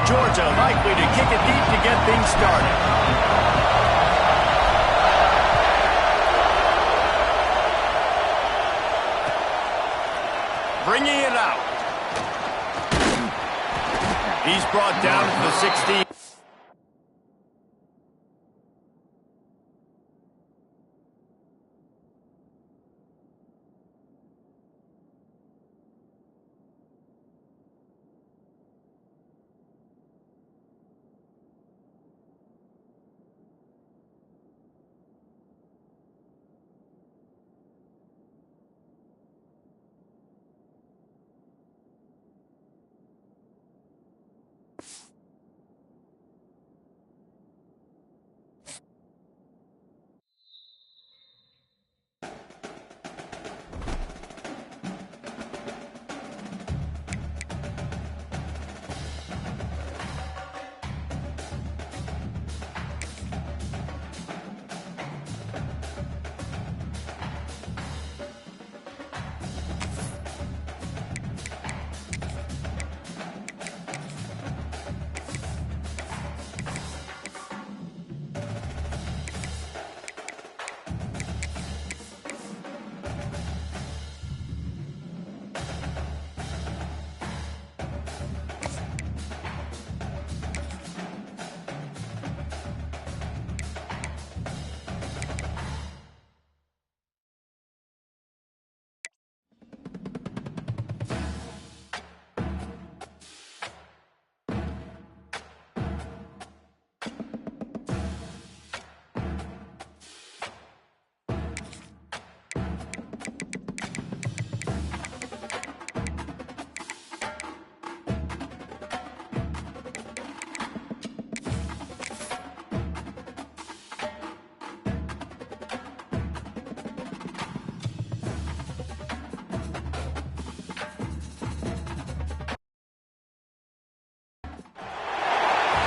Georgia likely to kick it deep to get things started. Bringing it out. He's brought down to the 16.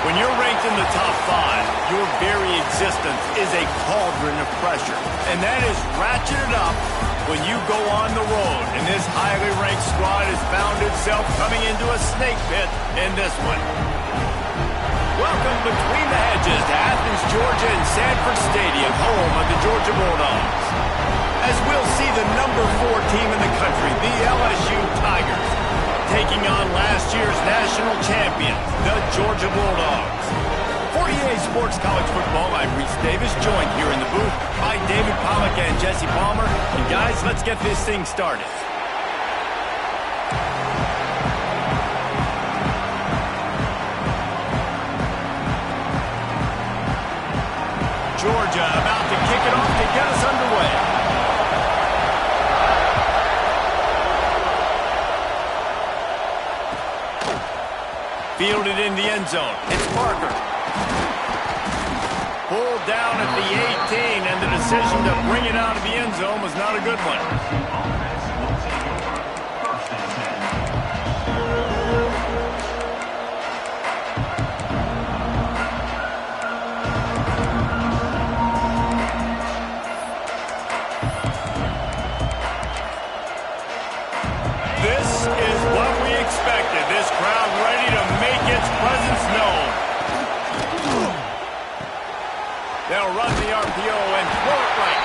When you're ranked in the top 5, your very existence is a cauldron of pressure. And that is ratcheted up when you go on the road. And this highly ranked squad has found itself coming into a snake pit in this one. Welcome between the hedges to Athens, Georgia and Sanford Stadium, home of the Georgia Bulldogs. As we'll see the number 4 team in the country, the LSU Tigers, taking on last year's national champions, the Georgia Bulldogs. For EA Sports College Football, I'm Reese Davis, joined here in the booth by David Pollack and Jesse Palmer. And guys, let's get this thing started. Georgia about to kick it off to get us underway. Fielded in the end zone. It's Parker. Pulled down at the 18, and the decision to bring it out of the end zone was not a good one. This is what we expected. This crowd ready to make its presence known. They'll run the RPO and throw it right.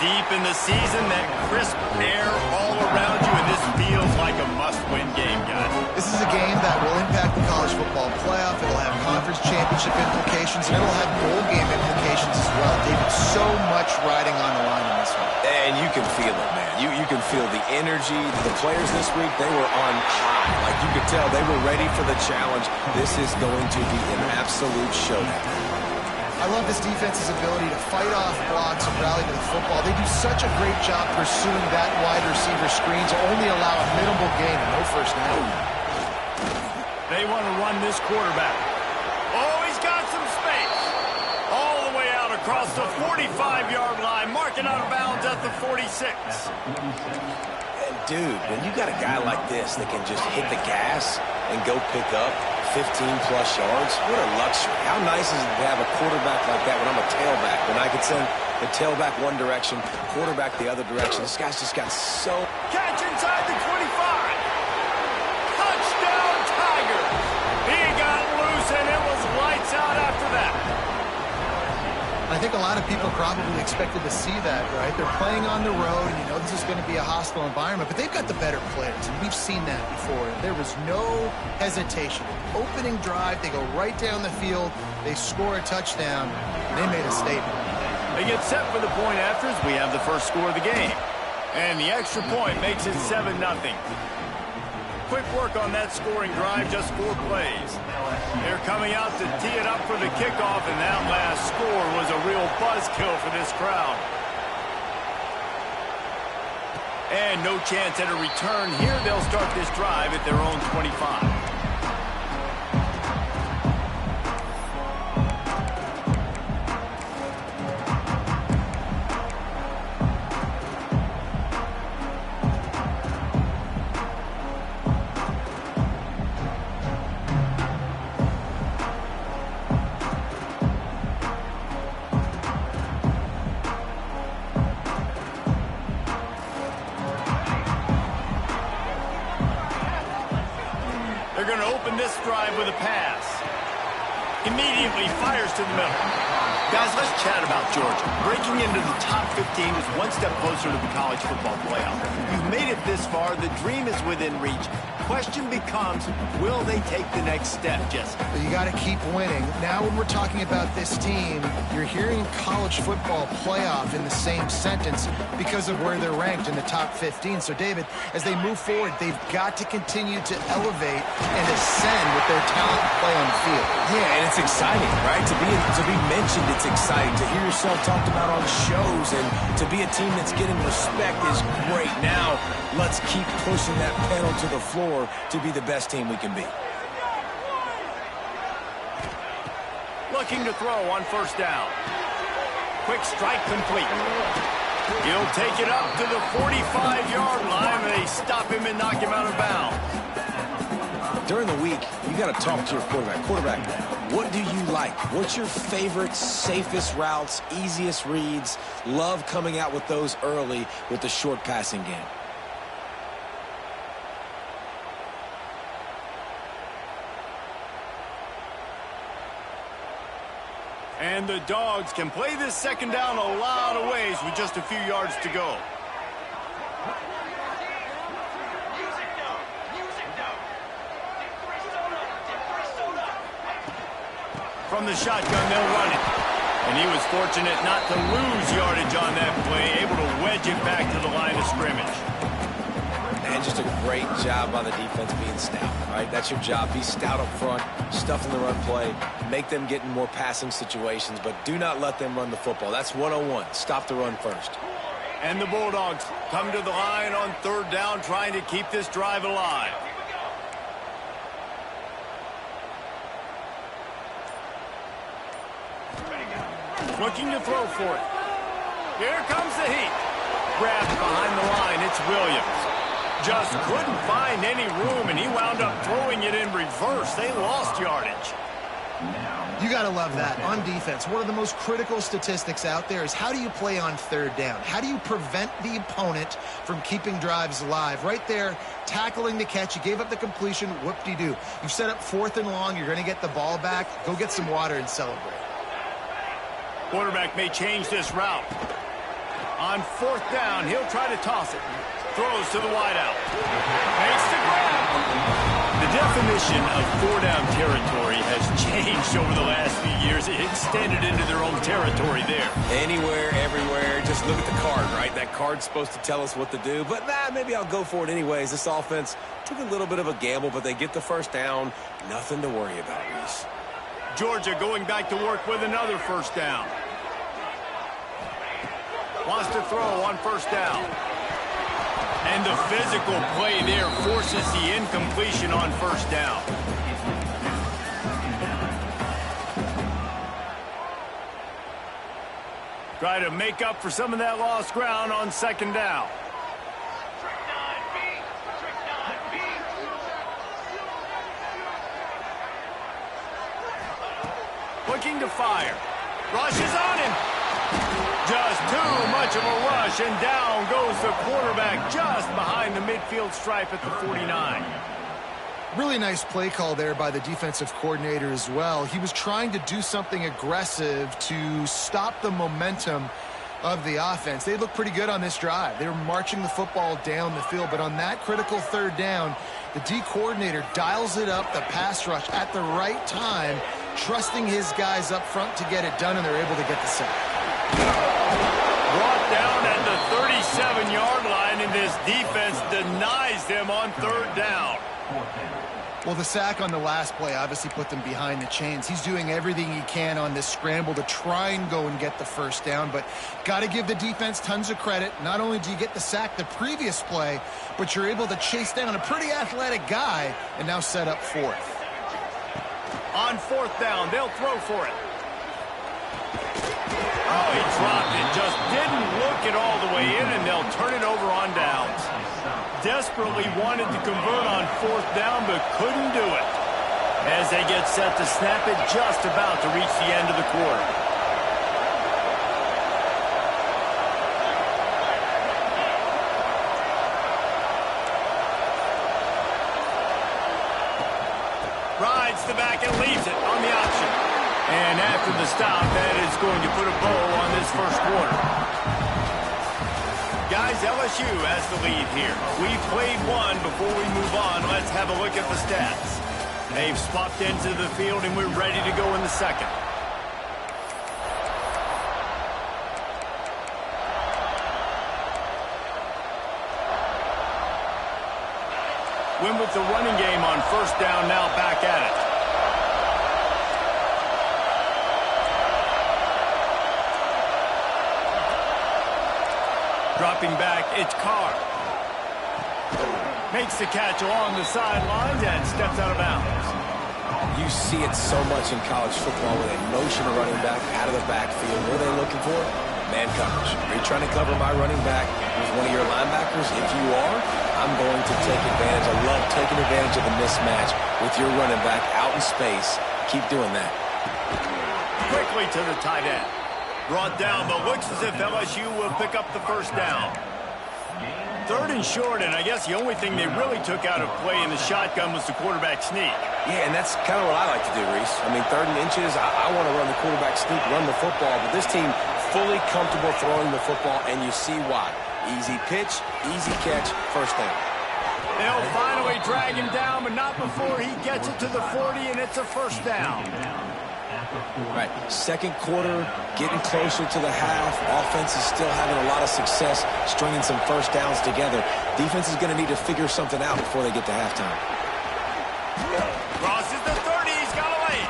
Deep in the season, that crisp air all around you, and this feels like a must-win game, guys. This is a game that will impact the college football playoff. It'll have conference championship implications, and it'll have bowl game implications as well. David, so much riding on the line in this one. And you can feel it, man. You can feel the energy. The players this week, they were on high. Like you could tell, they were ready for the challenge. This is going to be an absolute showdown. I love this defense's ability to fight off blocks and rally to the football. They do such a great job pursuing that wide receiver screens, only allow a minimal gain and no first down. They want to run this quarterback. Oh, he's got some space. All the way out across the 45-yard line, marking out of bounds at the 46. And dude, when you got a guy like this that can just hit the gas and go pick up 15-plus yards, what a luxury. How nice is it to have a quarterback like that when I'm a tailback, when I could send the tailback one direction, quarterback the other direction. This guy's just got so... Catch inside the 25. Touchdown, Tigers. He got I think a lot of people probably expected to see that, right? They're playing on the road, and you know this is going to be a hostile environment, but they've got the better players, and we've seen that before. There was no hesitation. Opening drive, they go right down the field, they score a touchdown, and they made a statement. They get set for the point after as we have the first score of the game. And the extra point makes it 7-0. Quick work on that scoring drive, just 4 plays. They're coming out to tee it up for the kickoff, and that last score was a real buzzkill for this crowd. And no chance at a return here. They'll start this drive at their own 25. They're going to open this drive with a pass. Immediately fires to the middle. Guys, let's chat about Georgia. Breaking into the top 15 is one step closer to the college football playoff. You've made it this far. The dream is within reach. Question becomes, will they take the next step, Jesse? But you got to keep winning. Now when we're talking about this team, you're hearing college football playoff in the same sentence because of where they're ranked in the top 15. So, David, as they move forward, they've got to continue to elevate and ascend with their talent and play on the field. Yeah, and it's exciting, right? To be mentioned, it's exciting. To hear yourself talked about on shows and to be a team that's getting respect is great. Now, let's keep pushing that pedal to the floor to be the best team we can be. Looking to throw on first down. Quick strike complete. He'll take it up to the 45-yard line, and they stop him and knock him out of bounds. During the week, you got to talk to your quarterback. Quarterback, what do you like? What's your favorite, safest routes, easiest reads? Love coming out with those early with the short passing game. And the Dogs can play this second down a lot of ways with just a few yards to go. From the shotgun, they'll run it. And he was fortunate not to lose yardage on that play, able to wedge it back to the line of scrimmage. And just a great job by the defense being stout, right? That's your job. Be stout up front, stuff in the run play, make them get in more passing situations, but do not let them run the football. That's 101. Stop the run first. And the Bulldogs come to the line on third down, trying to keep this drive alive. Looking to throw for it. Here comes the heat. Grabbed behind the line. It's Williams. Just couldn't find any room, and he wound up throwing it in reverse. They lost yardage. You got to love that. On defense, one of the most critical statistics out there is how do you play on third down? How do you prevent the opponent from keeping drives alive? Right there, tackling the catch. You gave up the completion. Whoop-de-doo. You've set up 4th and long. You're going to get the ball back. Go get some water and celebrate. Quarterback may change this route. On 4th down, he'll try to toss it. Throws to the wideout. Makes the grab. The definition of 4-down territory has changed over the last few years. It extended into their own territory there. Anywhere, everywhere. Just look at the card, right? That card's supposed to tell us what to do. But maybe I'll go for it anyways. This offense took a little bit of a gamble, but they get the first down. Nothing to worry about, Reese. Georgia going back to work with another first down. Wants to throw on first down. And the physical play there forces the incompletion on first down. Try to make up for some of that lost ground on second down. Looking to fire. Rushes on him. Just too much of a rush, and down goes the quarterback just behind the midfield stripe at the 49. Really nice play call there by the defensive coordinator as well. He was trying to do something aggressive to stop the momentum of the offense. They looked pretty good on this drive. They were marching the football down the field, but on that critical third down, the D coordinator dials it up, the pass rush at the right time, trusting his guys up front to get it done, and they're able to get the sack. Brought down at the 37-yard line, and this defense denies them on third down. Well, the sack on the last play obviously put them behind the chains. He's doing everything he can on this scramble to try and go and get the first down, but got to give the defense tons of credit. Not only do you get the sack the previous play, but you're able to chase down a pretty athletic guy and now set up fourth. On fourth down, they'll throw for it. Oh, he dropped it. Just didn't look it all the way in, and they'll turn it over on downs. Desperately wanted to convert on fourth down, but couldn't do it. As they get set to snap it, just about to reach the end of the quarter. Rides the back and leaves it on the option. And after the stop, that is going to put a bow on this first quarter. Guys, LSU has the lead here. We've played one before we move on. Let's have a look at the stats. They've swapped into the field, and we're ready to go in the second. Win with the running game on first down, now back at it. Dropping back, it's Carr. Makes the catch along the sidelines and steps out of bounds. You see it so much in college football where they motion a running back out of the backfield. What are they looking for? Man coverage. Are you trying to cover my running back with one of your linebackers? If you are, I'm going to take advantage. I love taking advantage of the mismatch with your running back out in space. Keep doing that. Quickly to the tight end. Brought down, but looks as if LSU will pick up the first down. Third and short, and I guess the only thing they really took out of play in the shotgun was the quarterback sneak. Yeah, and that's kind of what I like to do, Reese. I mean, third and inches, I want to run the quarterback sneak, run the football, but this team fully comfortable throwing the football, and you see why. Easy pitch, easy catch, first down. They'll finally drag him down, but not before he gets it to the 40, and it's a first down. Right, second quarter, getting closer to the half. Offense is still having a lot of success stringing some first downs together. Defense is going to need to figure something out before they get to halftime. Crosses the 30, he's got away.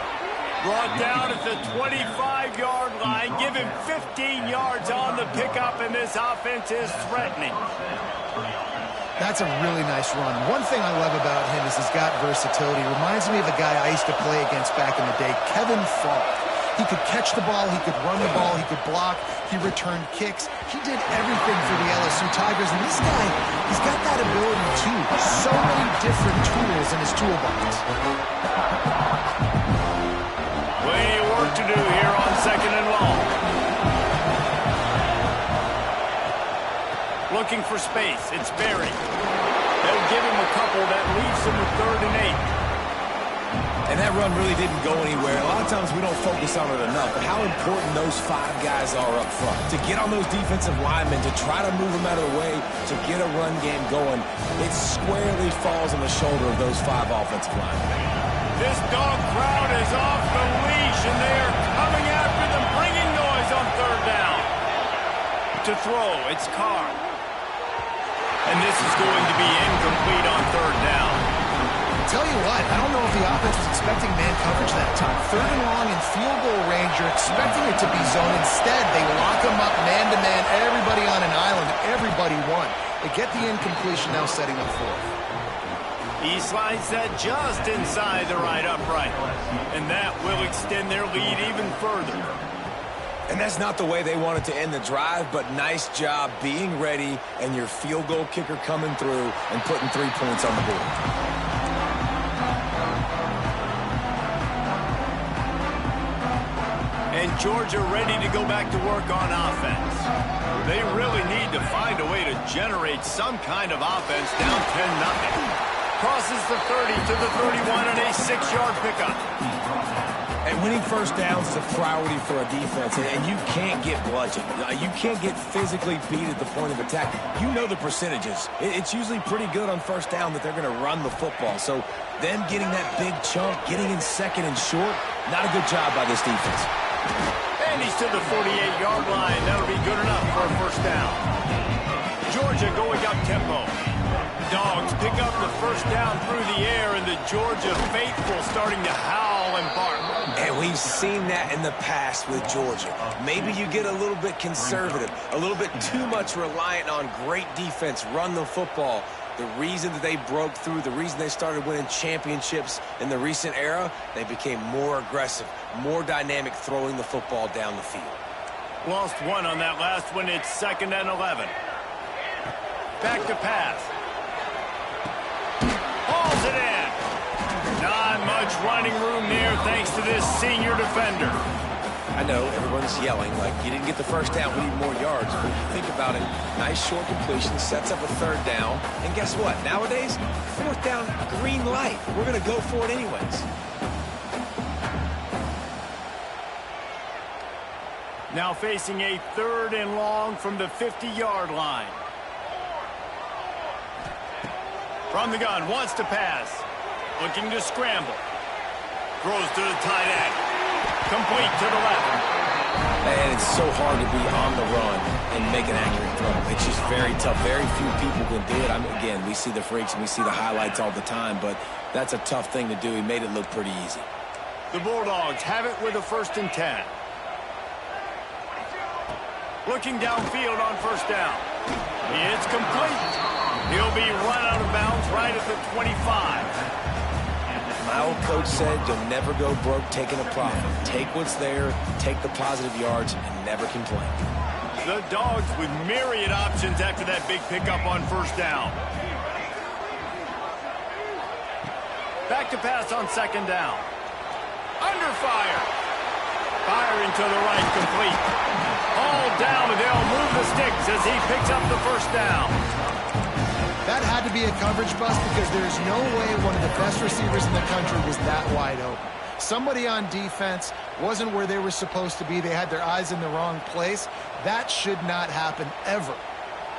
Brought down at the 25-yard line. Give him 15 yards on the pickup, and this offense is threatening. That's a really nice run. One thing I love about him is he's got versatility. Reminds me of a guy I used to play against back in the day, Kevin Falk. He could catch the ball, he could run the ball, he could block, he returned kicks. He did everything for the LSU Tigers, and this guy, he's got that ability too. So many different tools in his toolbox. Plenty of work to do here on second and long. Looking for space. It's Berry. They'll give him a couple that leaves him with 3rd and 8. And that run really didn't go anywhere. A lot of times we don't focus on it enough, but how important those 5 guys are up front. To get on those defensive linemen, to try to move them out of the way, to get a run game going, it squarely falls on the shoulder of those 5 offensive linemen. This dog crowd is off the leash, and they are coming after them, bringing noise on 3rd down. To throw, it's Carr. And this is going to be incomplete on 3rd down. Tell you what, I don't know if the offense was expecting man coverage that time. 3rd and long in field goal range, you're expecting it to be zone. Instead, they lock them up man-to-man, everybody on an island, everybody won. They get the incompletion, now setting up 4th. He slides that just inside the right upright. And that will extend their lead even further. And that's not the way they wanted to end the drive, but nice job being ready and your field goal kicker coming through and putting 3 points on the board. And Georgia ready to go back to work on offense. They really need to find a way to generate some kind of offense down 10-0. crosses the 30 to the 31 and a 6-yard pickup. And winning first downs is a priority for a defense, and you can't get bludgeoned. You can't get physically beat at the point of attack. You know the percentages. It's usually pretty good on first down that they're going to run the football. So them getting that big chunk, getting in second and short, not a good job by this defense. And he's to the 48-yard line. That'll be good enough for a first down. Georgia going up tempo. Dawgs pick up the first down through the air, and the Georgia faithful starting to howl and bark. And we've seen that in the past with Georgia. Maybe you get a little bit conservative, a little bit too much reliant on great defense, run the football. The reason that they broke through, the reason they started winning championships in the recent era, they became more aggressive, more dynamic throwing the football down the field. Lost one on that last one. It's 2nd and 11. Back to pass. Hauls it in. Not much running room there thanks to this senior defender. I know everyone's yelling like you didn't get the first down, we need more yards. But you think about it, nice short completion, sets up a 3rd down. And guess what? Nowadays, 4th down, green light. We're going to go for it anyways. Now facing a 3rd and long from the 50-yard line. From the gun, wants to pass. Looking to scramble. Throws to the tight end. Complete to the left. And it's so hard to be on the run and make an accurate throw. It's just very tough. Very few people can do it. Again, we see the freaks and we see the highlights all the time, but that's a tough thing to do. He made it look pretty easy. The Bulldogs have it with a 1st and 10. Looking downfield on first down. It's complete. He'll be run out of bounds right at the 25. My old coach said you'll never go broke taking a profit. Take what's there, take the positive yards, and never complain. The Dawgs with myriad options after that big pickup on first down. Back to pass on 2nd down. Under fire. Firing to the right, complete. All down, and they'll move the sticks as he picks up the first down. That had to be a coverage bust because there's no way one of the best receivers in the country was that wide open. Somebody on defense wasn't where they were supposed to be. They had their eyes in the wrong place. That should not happen ever.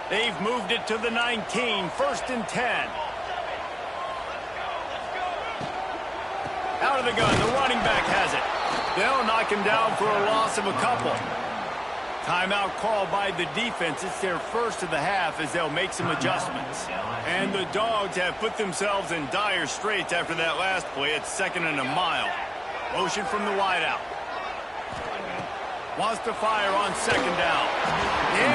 They've moved it to the 19, 1st and 10. Out of the gun, the running back has it. They'll knock him down for a loss of a couple. Timeout called by the defense. It's their first of the half as they'll make some adjustments. And the Dawgs have put themselves in dire straits after that last play. It's 2nd and a mile. Motion from the wideout. Wants to fire on 2nd down.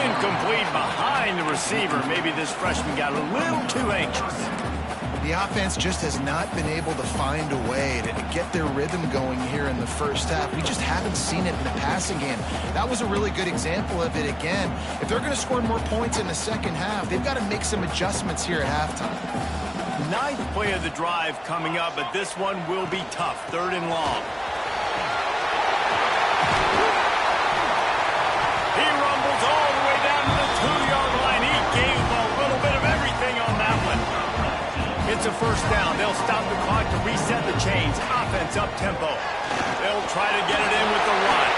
Incomplete behind the receiver. Maybe this freshman got a little too anxious. The offense just has not been able to find a way to get their rhythm going here in the first half. We just haven't seen it in the passing game. That was a really good example of it again. If they're going to score more points in the second half, they've got to make some adjustments here at halftime. 9th play of the drive coming up, but this one will be tough. 3rd and long. He rumbles all the way down to the 2-yard line. He gave a little bit of everything on that one. It's a first down. They'll stop the clock to reset the chains. Offense up tempo. They'll try to get it in with the run.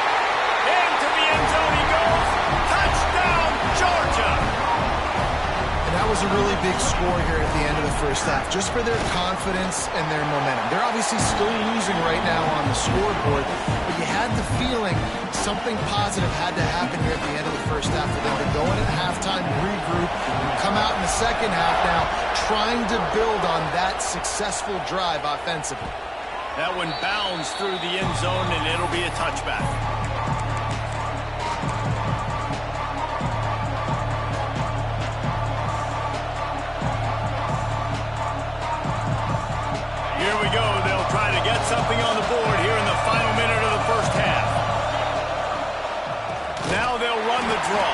Into the end zone he goes. Touchdown, Georgia. And that was a really big score here at the end of the first half, just for their confidence and their momentum. They're obviously still losing right now on the scoreboard, but you had the feeling something positive had to happen here at the end of the first half for them to go in at halftime, regroup, and come out in the second half now trying to build on that successful drive offensively. That one bounds through the end zone, and it'll be a touchback. Here we go. They'll try to get something on the board here in the final minute of the first half. Now they'll run the draw.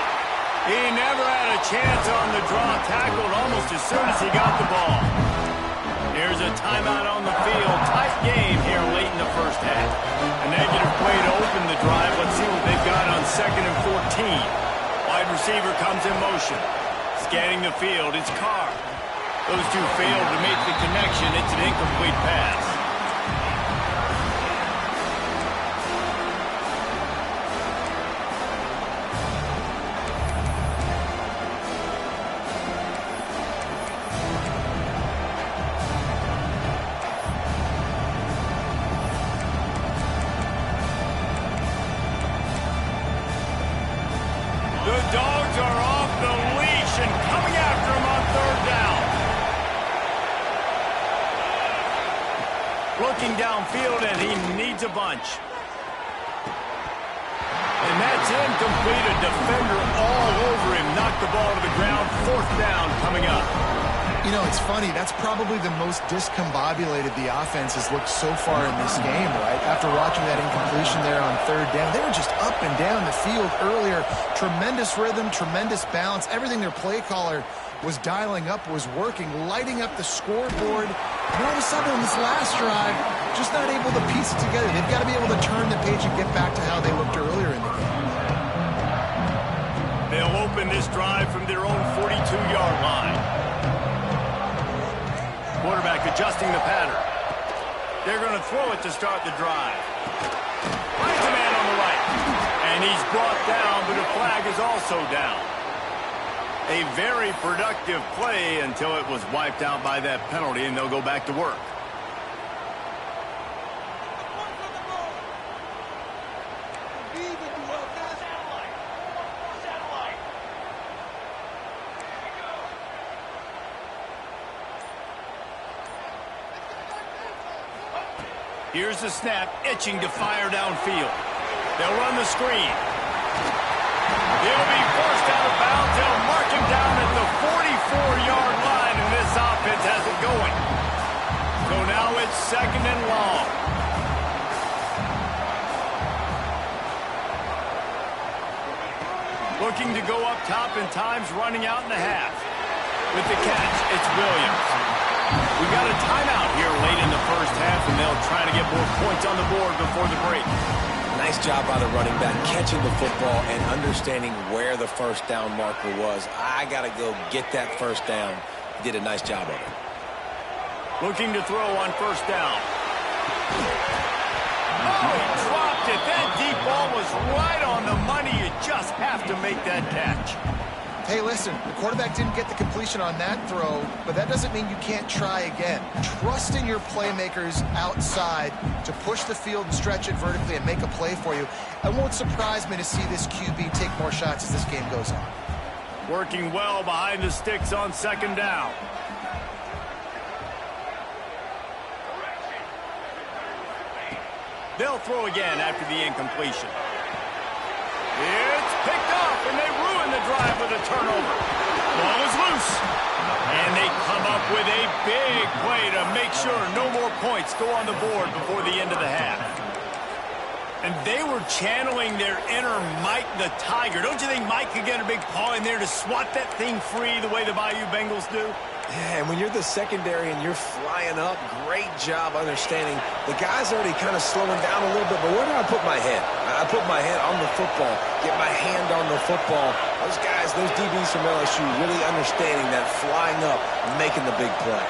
He never had a chance on the draw. Tackled almost as soon as he got the ball. Here's a timeout on the field. Tight game here late in the first half. A negative play to open the drive. Let's see what they've got on 2nd and 14. Wide receiver comes in motion. Scanning the field. It's Carr. Those two failed to make the connection. It's an incomplete pass. The Dogs are off the leash and coming after him on third down. Looking downfield, and he needs a bunch. And that's incomplete. A defender all over him. Knocked the ball to the ground. Fourth down coming up. You know, it's funny. That's probably the most discombobulated the offense has looked so far in this game, right? After watching that incompletion there on third down, they were just up and down the field earlier. Tremendous rhythm, tremendous balance. Everything their play caller was dialing up was working, lighting up the scoreboard. And all of a sudden on this last drive, just not able to piece it together. They've got to be able to turn the page and get back to how they looked earlier in the game. They'll open this drive from their own 42-yard line. Quarterback adjusting the pattern. They're going to throw it to start the drive. Finds a man on the right. And he's brought down, but a flag is also down. A very productive play until it was wiped out by that penalty, and they'll go back to work. Here's the snap, itching to fire downfield. They'll run the screen. He'll be forced out of bounds. They'll mark him down at the 44-yard line, and this offense has it going. So now it's second and long. Looking to go up top, and time's running out in the half. With the catch, it's Williams. We've got a timeout here late in the first half, and they'll try to get more points on the board before the break. Nice job by the running back, catching the football and understanding where the first down marker was. I got to go get that first down. He did a nice job of it. Looking to throw on first down. Oh, he dropped it. That deep ball was right on the money. You just have to make that catch. Hey, listen, the quarterback didn't get the completion on that throw, but that doesn't mean you can't try again. Trust in your playmakers outside to push the field and stretch it vertically and make a play for you. It won't surprise me to see this QB take more shots as this game goes on. Working well behind the sticks on second down. They'll throw again after the incompletion. It's picked up, and they ruin the drive with a turnover. Ball is loose. And they come up with a big play to make sure no more points go on the board before the end of the half. And they were channeling their inner Mike the Tiger. Don't you think Mike could get a big paw in there to swat that thing free the way the Bayou Bengals do? Yeah, and when you're the secondary and you're flying up, great job understanding. The guy's already kind of slowing down a little bit, but where do I put my head? I put my head on the football, get my hand on the football. Those guys, those DBs from LSU really understanding that flying up, making the big play.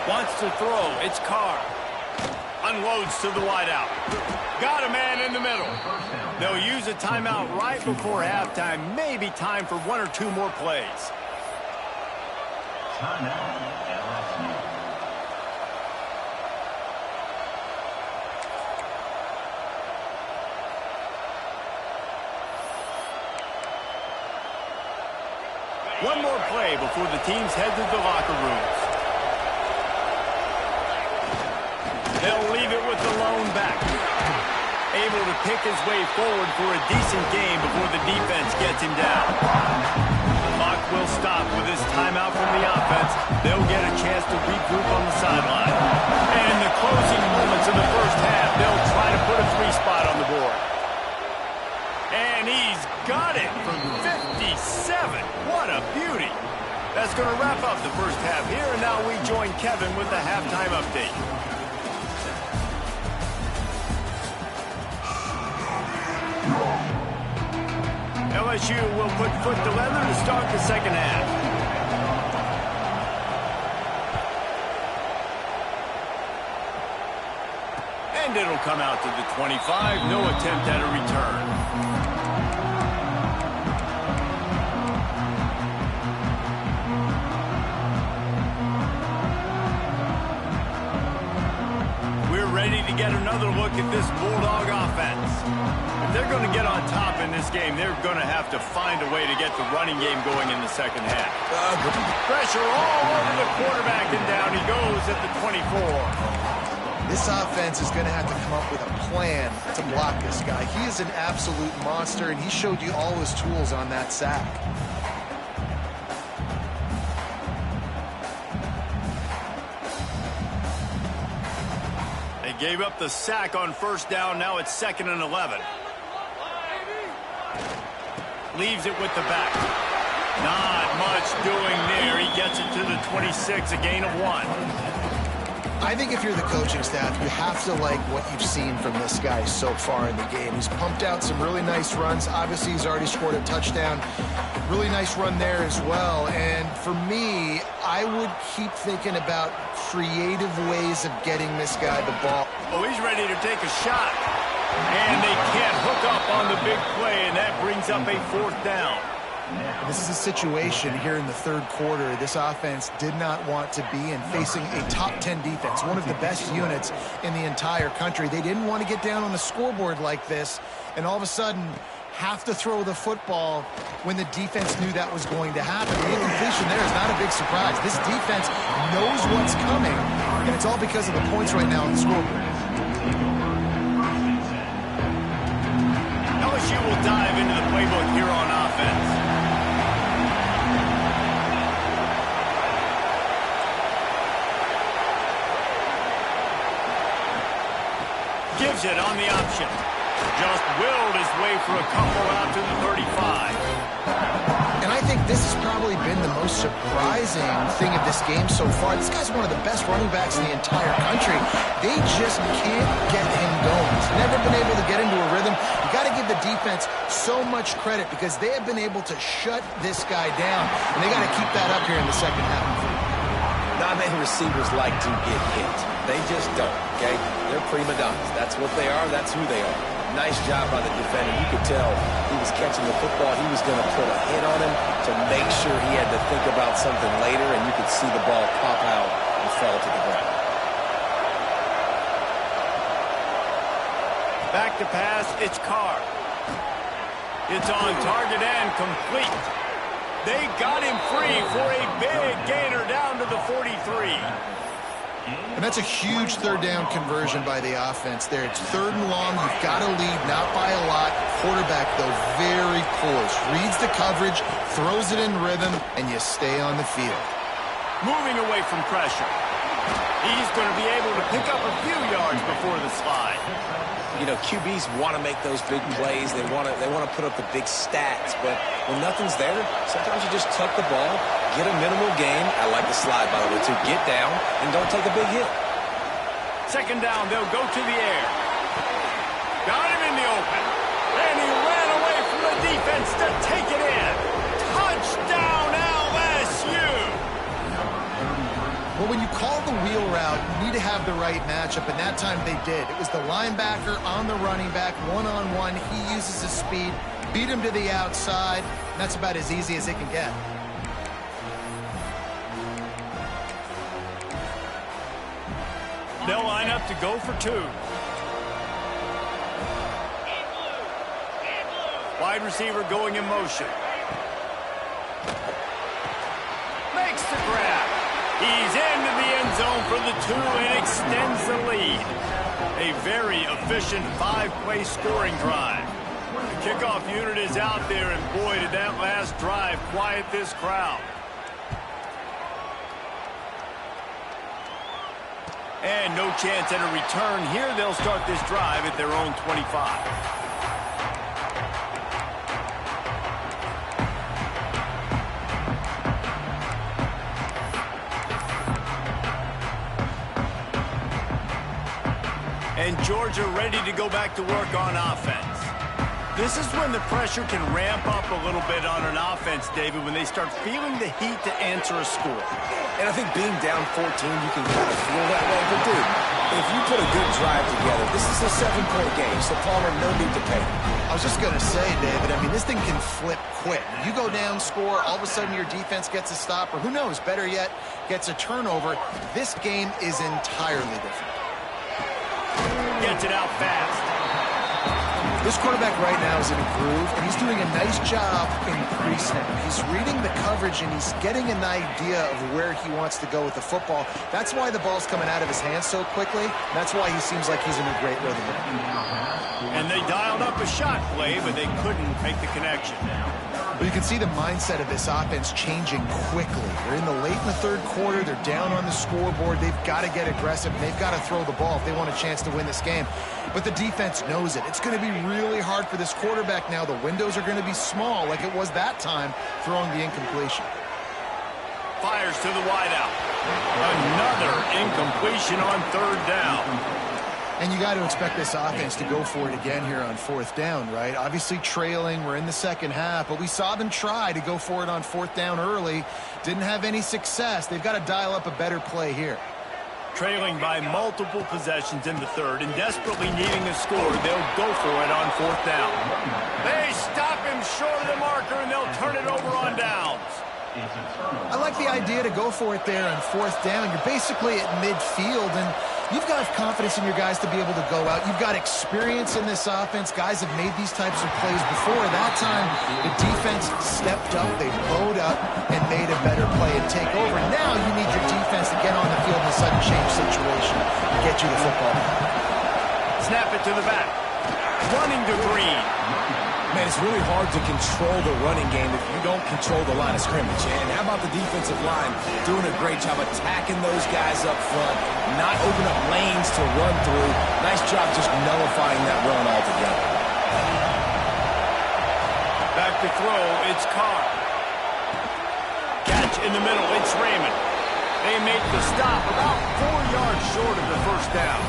Wants to throw. It's Carr. Unloads to the wideout. Got a man in the middle. They'll use a timeout right before halftime. Maybe time for one or two more plays. One more play before the teams head to the locker rooms. They'll leave it with the lone back. Able to pick his way forward for a decent game before the defense gets him down. The clock will stop with his timeout from the offense. They'll get a chance to regroup on the sideline. And in the closing moments of the first half, they'll try to put a three spot on the board. And he's got it from 57. What a beauty. That's going to wrap up the first half here, and now we join Kevin with the halftime update. LSU will put foot to leather to start the second half. And it'll come out to the 25. No attempt at a return. Ready to get another look at this Bulldog offense. If they're going to get on top in this game, they're going to have to find a way to get the running game going in the second half. Pressure all over the quarterback, and down he goes at the 24. This offense is going to have to come up with a plan to block this guy. He is an absolute monster, and he showed you all his tools on that sack. Gave up the sack on first down. Now it's 2nd and 11. Leaves it with the back. Not much doing there. He gets it to the 26, a gain of 1. I think if you're the coaching staff, you have to like what you've seen from this guy so far in the game. He's pumped out some really nice runs. Obviously, he's already scored a touchdown. Really nice run there as well. And for me, I would keep thinking about creative ways of getting this guy the ball. Oh, he's ready to take a shot. And they can't hook up on the big play, and that brings up a 4th down. This is a situation here in the 3rd quarter this offense did not want to be in, facing a top 10 defense, one of the best units in the entire country. They didn't want to get down on the scoreboard like this, and all of a sudden have to throw the football when the defense knew that was going to happen. The incompletion there is not a big surprise. This defense knows what's coming, and it's all because of the points right now on the scoreboard. LSU will dive into the playbook here on offense. Gives it on the option. Just willed his way for a couple out to the 35. And I think this has probably been the most surprising thing of this game so far. This guy's one of the best running backs in the entire country. They just can't get him going. He's never been able to get into a rhythm. You got to give the defense so much credit because they have been able to shut this guy down. And they got to keep that up here in the second half. Not many receivers like to get hit. They just don't, okay? They're prima donnas. That's what they are. That's who they are. Nice job by the defender. You could tell he was catching the football. He was going to put a hit on him to make sure he had to think about something later, and you could see the ball pop out and fall to the ground. Back to pass, it's Carr. It's on target and complete. They got him free for a big gainer down to the 43. And that's a huge 3rd down conversion by the offense there. It's 3rd and long. You've got to lead, not by a lot. Quarterback, though, very poised. Reads the coverage, throws it in rhythm, and you stay on the field. Moving away from pressure. He's going to be able to pick up a few yards before the slide. You know, QBs want to make those big plays. They want to put up the big stats. But when nothing's there, sometimes you just tuck the ball, get a minimal gain. I like the slide, by the way, too. Get down and don't take a big hit. 2nd down, they'll go to the air. Got him in the open. And he ran away from the defense to take it in. Touchdown, LSU! Well, when you call the wheel route, you need to have the right matchup, and that time they did. It was the linebacker on the running back, one-on-one. He uses his speed, beat him to the outside, and that's about as easy as it can get. They'll line up to go for 2. Wide receiver going in motion. Makes the grab. He's into the end zone for the 2 and extends the lead. A very efficient 5-play scoring drive. The kickoff unit is out there, and boy, did that last drive quiet this crowd. And no chance at a return here. They'll start this drive at their own 25. And Georgia ready to go back to work on offense. This is when the pressure can ramp up a little bit on an offense, David, when they start feeling the heat to answer a score. And I think being down 14, you can kind of feel that way. But, dude, if you put a good drive together, this is a 7-point game, so Palmer, no need to panic. I was just going to say, David, I mean, this thing can flip quick. You go down, score, all of a sudden your defense gets a stop, or who knows, better yet, gets a turnover. This game is entirely different. Gets it out fast. This quarterback right now is in a groove, and he's doing a nice job in pre-snap. He's reading the coverage, and he's getting an idea of where he wants to go with the football. That's why the ball's coming out of his hands so quickly. That's why he seems like he's in a great rhythm. And they dialed up a shot play, but they couldn't make the connection. But you can see the mindset of this offense changing quickly. They're in the late in the third quarter. They're down on the scoreboard. They've got to get aggressive. They've got to throw the ball if they want a chance to win this game. But the defense knows it. It's going to be really hard for this quarterback now. The windows are going to be small like it was that time throwing the incompletion. Fires to the wideout. Another incompletion on third down. And you got to expect this offense to go for it again here on fourth down, right? Obviously trailing, we're in the second half, but we saw them try to go for it on fourth down early. Didn't have any success. They've got to dial up a better play here. Trailing by multiple possessions in the third and desperately needing a score, they'll go for it on fourth down. They stop him short of the marker, and they'll turn it over on downs. I like the idea to go for it there on fourth down. You're basically at midfield, and you've got confidence in your guys to be able to go out. You've got experience in this offense. Guys have made these types of plays before. That time, the defense stepped up. They bowed up and made a better play and take over. Now you need your defense to get on the field in a sudden change situation and get you the football. Snap it to the back. Running to Green. Man, it's really hard to control the running game if you don't control the line of scrimmage. And how about the defensive line doing a great job attacking those guys up front, not open up lanes to run through. Nice job just nullifying that run altogether. Back to throw, it's Carr. Catch in the middle, it's Raymond. They make the stop about 4 yards short of the first down.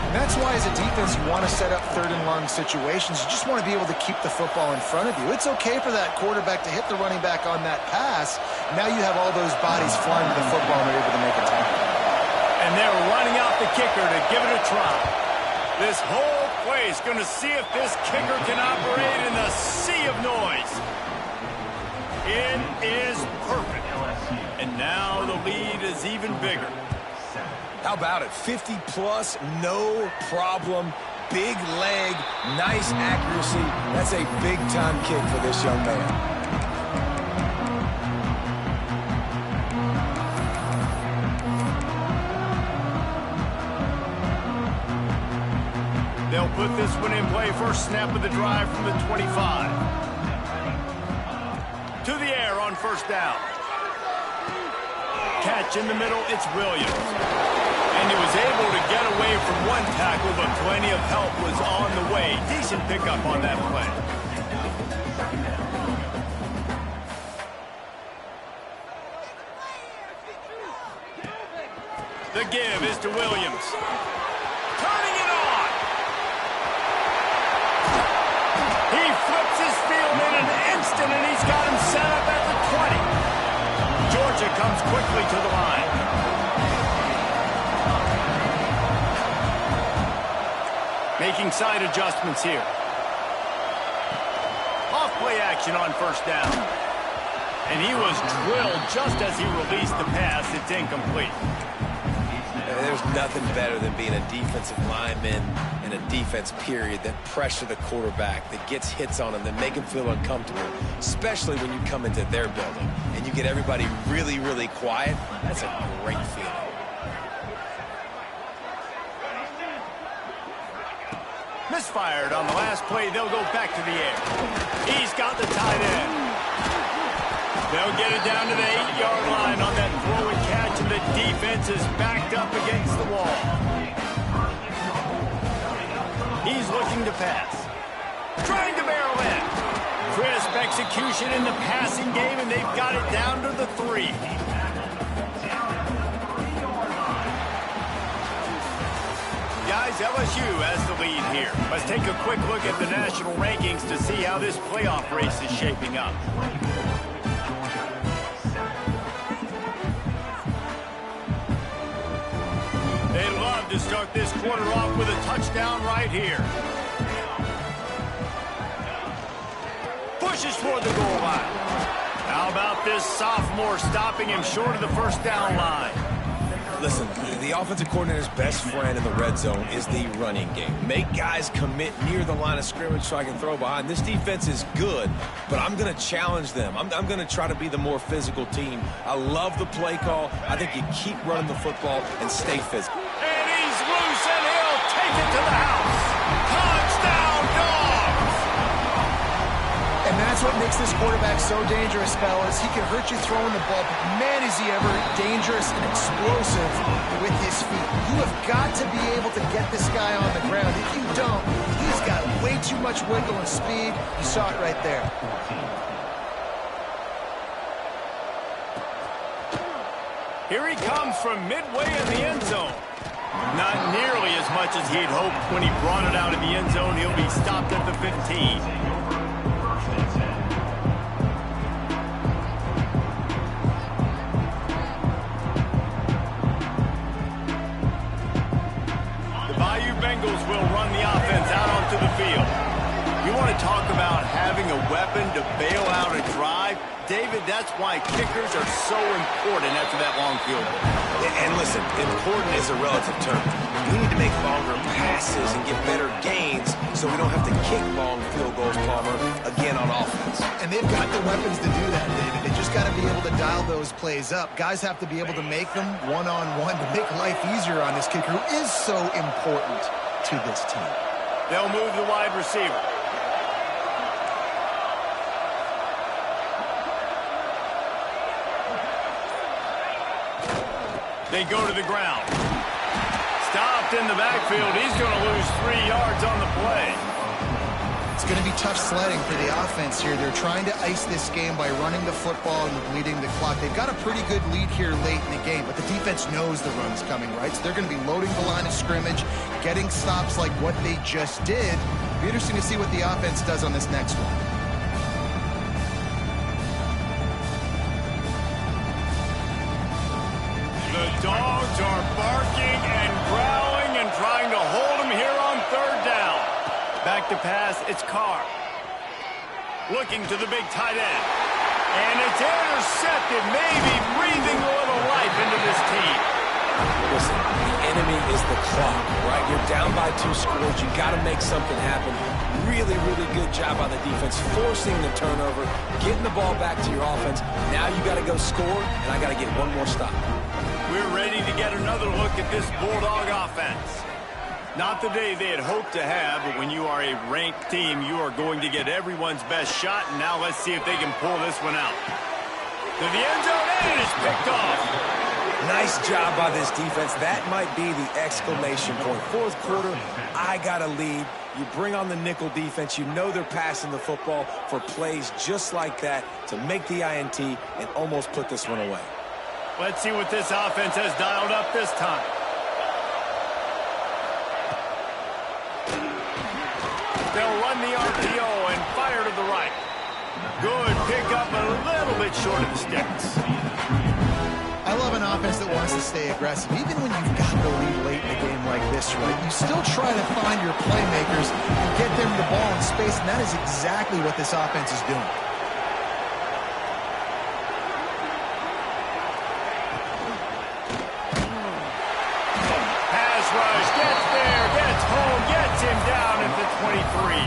And that's why, as a defense, you want to set up third and long situations. You just want to be able to keep the football in front of you. It's okay for that quarterback to hit the running back on that pass. Now you have all those bodies flying to the football, and they're able to make a tackle. And they're running out the kicker to give it a try. This whole play is going to see if this kicker can operate in the sea of noise. It is perfect. And now the lead is even bigger. How about it? 50-plus, no problem. Big leg, nice accuracy. That's a big-time kick for this young man. They'll put this one in play. First snap of the drive from the 25. To the air on first down. Catch in the middle, it's Williams. And he was able to get away from one tackle, but plenty of help was on the way. Decent pickup on that play. The give is to Williams. Turning it on. He flips his field in an instant, and he's got him set up at the 20. Georgia comes quickly to the line. Making side adjustments here. Off play action on first down. And he was drilled just as he released the pass. It's incomplete. There's nothing better than being a defensive lineman in a defense period that pressure the quarterback, that gets hits on him, that make him feel uncomfortable, especially when you come into their building and you get everybody really, really quiet. That's a great feeling. Misfired on the last play. They'll go back to the air. He's got the tight end. They'll get it down to the 8-yard line on that throw and catch, and the defense is backed up against the wall. He's looking to pass. Trying to barrel in. Crisp execution in the passing game, and they've got it down to the 3. Guys, LSU has the lead here. Let's take a quick look at the national rankings to see how this playoff race is shaping up. They'd love to start this quarter off with a touchdown right here. Pushes toward the goal line. How about this sophomore stopping him short of the first down line? Listen, the offensive coordinator's best friend in the red zone is the running game. Make guys commit near the line of scrimmage so I can throw behind. This defense is good, but I'm going to challenge them. I'm going to try to be the more physical team. I love the play call. I think you keep running the football and stay physical. And he's loose, and he'll take it to the house. Touchdown, Dawgs! And that's what makes this quarterback so dangerous, fellas. He can hurt you throwing the ball, but man, is he ever dangerous and explosive with his feet. You have got to be able to get this guy on the ground. If you don't, he's got way too much wiggle and speed. You saw it right there. Here he comes from midway in the end zone. Not nearly as much as he'd hoped when he brought it out of the end zone. He'll be stopped at the 15. Bengals will run the offense out onto the field. You want to talk about having a weapon to bail out a drive? David, that's why kickers are so important after that long field goal. And listen, important is a relative term. We need to make longer passes and get better gains so we don't have to kick long field goals, Palmer, again on offense. And they've got the weapons to do that, David. They just got to be able to dial those plays up. Guys have to be able to make them one-on-one to make life easier on this kicker who is so important to this team. They'll move the wide receiver. They go to the ground. Stopped in the backfield. He's going to lose 3 yards on the play. It's going to be tough sledding for the offense here. They're trying to ice this game by running the football and bleeding the clock. They've got a pretty good lead here late in the game, but the defense knows the run's coming, right? So they're going to be loading the line of scrimmage, getting stops like what they just did. It'll be interesting to see what the offense does on this next one. The Dogs are barking and growling and trying to hold him here on third down. Back to pass, it's Carr. Looking to the big tight end. And it's intercepted, maybe breathing a little life into this team. Listen, the enemy is the clock, right? You're down by 2 scores. You got to make something happen. Really, really good job by the defense, forcing the turnover, getting the ball back to your offense. Now you got to go score, and I got to get one more stop. We're ready to get another look at this Bulldog offense. Not the day they had hoped to have, but when you are a ranked team, you are going to get everyone's best shot, and now let's see if they can pull this one out. To the end zone, and it is picked off. Nice job by this defense. That might be the exclamation point. Fourth quarter, I got a lead. You bring on the nickel defense. You know they're passing the football for plays just like that to make the INT and almost put this one away. Let's see what this offense has dialed up this time. They'll run the RPO and fire to the right. Good pickup, a little bit short of the sticks. I love an offense that wants to stay aggressive. Even when you've got the lead late in a game like this, right, you still try to find your playmakers and get them the ball in space, and that is exactly what this offense is doing. Pass rush, gets there, gets home, gets him down at the 23.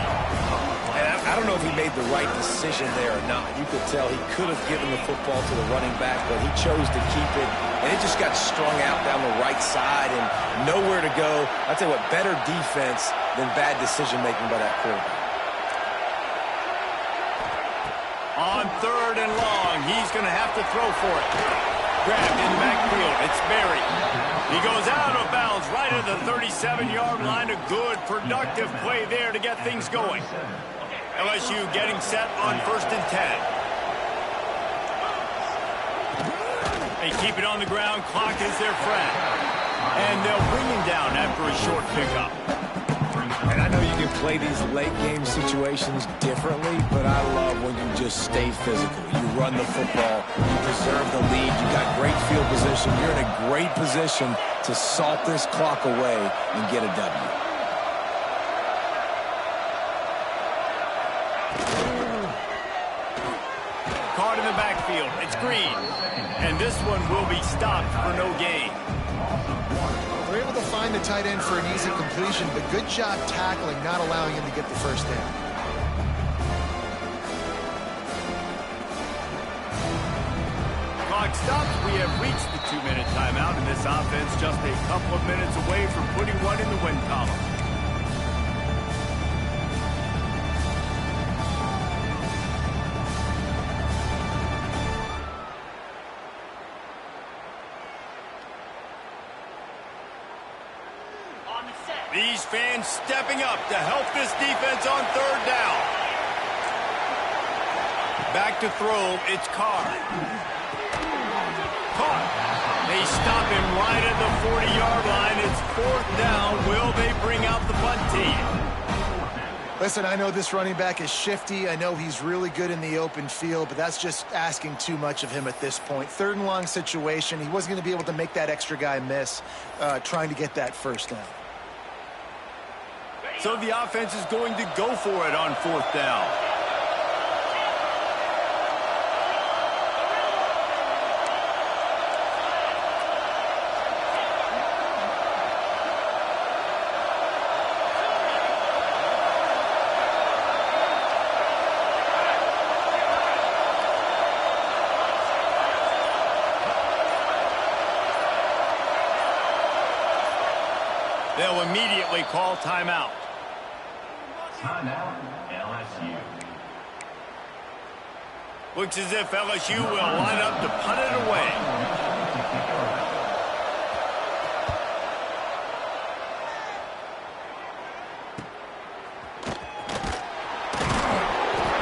I don't know if he made the right decision there or not. You could tell he could have given the football to the running back, but he chose to keep it, and it just got strung out down the right side and nowhere to go. I'll tell you what, better defense than bad decision-making by that quarterback. On third and long, he's going to have to throw for it. Grabbed in the backfield, it's Berry. He goes out of bounds right at the 37-yard line. A good, productive play there to get things going. LSU getting set on 1st and 10. They keep it on the ground. Clock is their friend. And they'll bring him down after a short pickup. And I know you can play these late-game situations differently, but I love when you just stay physical. You run the football, you preserve the lead, you got great field position. You're in a great position to salt this clock away and get a W. Caught in the backfield. It's Green. And this one will be stopped for no gain. They're able to find the tight end for an easy completion, but good job tackling, not allowing him to get the first down. Clock stops. We have reached the 2-minute timeout, and this offense just a couple of minutes away from putting one in the win column. These fans stepping up to help this defense on third down. Back to throw, it's Carr. Caught. They stop him right at the 40-yard line. It's fourth down. Will they bring out the punt team? Listen, I know this running back is shifty. I know he's really good in the open field, but that's just asking too much of him at this point. Third and long situation. He wasn't going to be able to make that extra guy miss trying to get that first down. So the offense is going to go for it on fourth down. They'll immediately call timeout. Timeout, LSU. Looks as if LSU will line up to punt it away.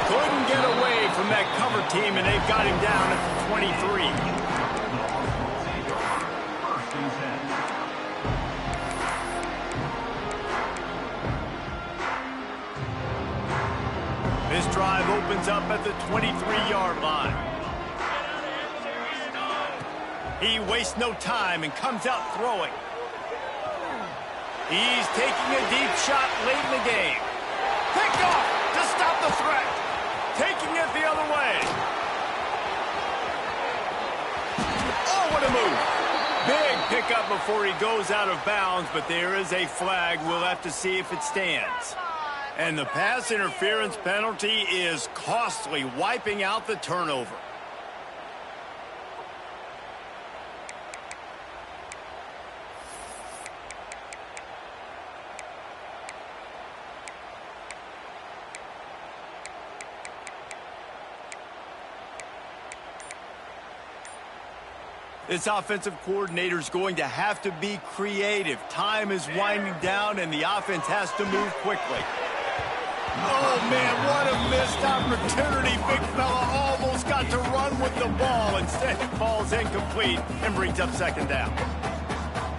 Couldn't get away from that cover team, and they've got him down at the 23. This drive opens up at the 23-yard line. He wastes no time and comes out throwing. He's taking a deep shot late in the game. Picked off to stop the threat. Taking it the other way. Oh, what a move. Big pickup before he goes out of bounds, but there is a flag. We'll have to see if it stands. And the pass interference penalty is costly, wiping out the turnover. This offensive coordinator is going to have to be creative. Time is winding down, and the offense has to move quickly. Oh, man, what a missed opportunity. Big fella almost got to run with the ball. Instead, it falls incomplete and brings up second down.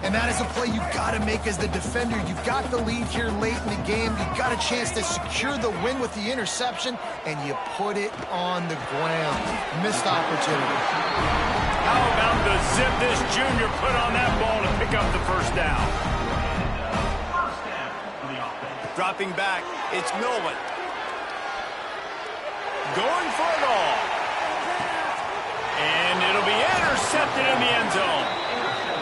And that is a play you've got to make as the defender. You've got the lead here late in the game. You've got a chance to secure the win with the interception, and you put it on the ground. Missed opportunity. How about the zip this junior put on that ball to pick up the first down? Dropping back, it's Nolan. Going for it all. And it'll be intercepted in the end zone.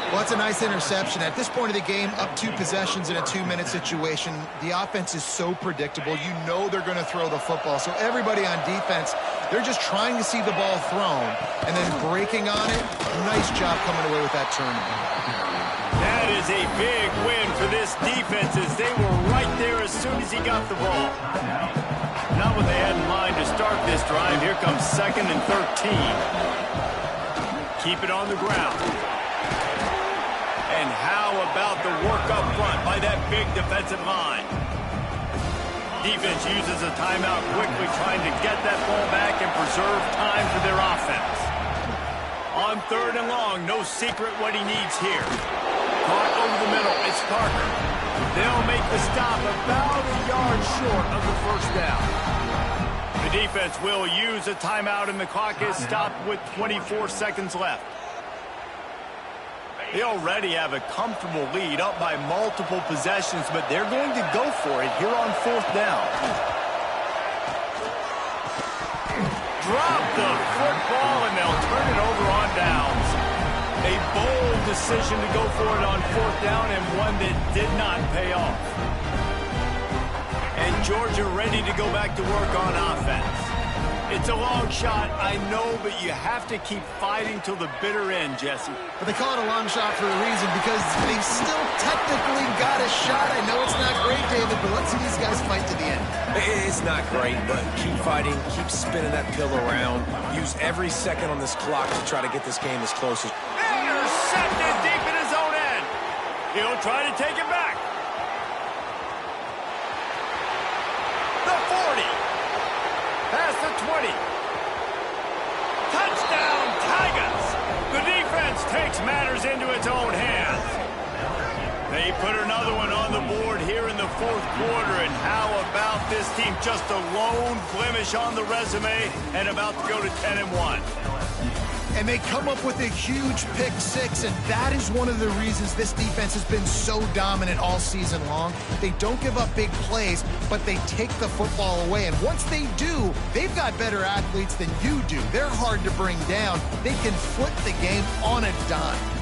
Well, that's a nice interception. At this point of the game, up 2 possessions in a 2-minute situation, the offense is so predictable. You know they're going to throw the football. So everybody on defense, they're just trying to see the ball thrown and then breaking on it. Nice job coming away with that turnover. That is a big win for this defense as they were right there as soon as he got the ball. Not what they had in mind to start this drive. Here comes 2nd and 13. Keep it on the ground. And how about the work up front by that big defensive line? Defense uses a timeout quickly, trying to get that ball back and preserve time for their offense. On 3rd and long, no secret what he needs here. Caught over the middle. It's Parker. They'll make the stop about a yard short of the first down. The defense will use a timeout, and the clock is stopped with 24 seconds left. They already have a comfortable lead, up by multiple possessions, but they're going to go for it here on fourth down. Drop the football, and they'll turn it over on downs. A bold decision to go for it on fourth down, and one that did not pay off. And Georgia ready to go back to work on offense. It's a long shot, I know, but you have to keep fighting till the bitter end, Jesse. But they call it a long shot for a reason, because they've still technically got a shot. I know it's not great, David, but let's see these guys fight to the end. It's not great, but keep fighting, keep spinning that pill around. Use every second on this clock to try to get this game as close as... Intercepted deep in his own end. He'll try to take it back. The 40. Past the 20. Touchdown, Tigers. The defense takes matters into its own hands. They put another one on the board here in the fourth quarter, and how about this team? Just a lone blemish on the resume and about to go to 10-1. And they come up with a huge pick six, and that is one of the reasons this defense has been so dominant all season long. They don't give up big plays, but they take the football away. And once they do, they've got better athletes than you do. They're hard to bring down. They can flip the game on a dime.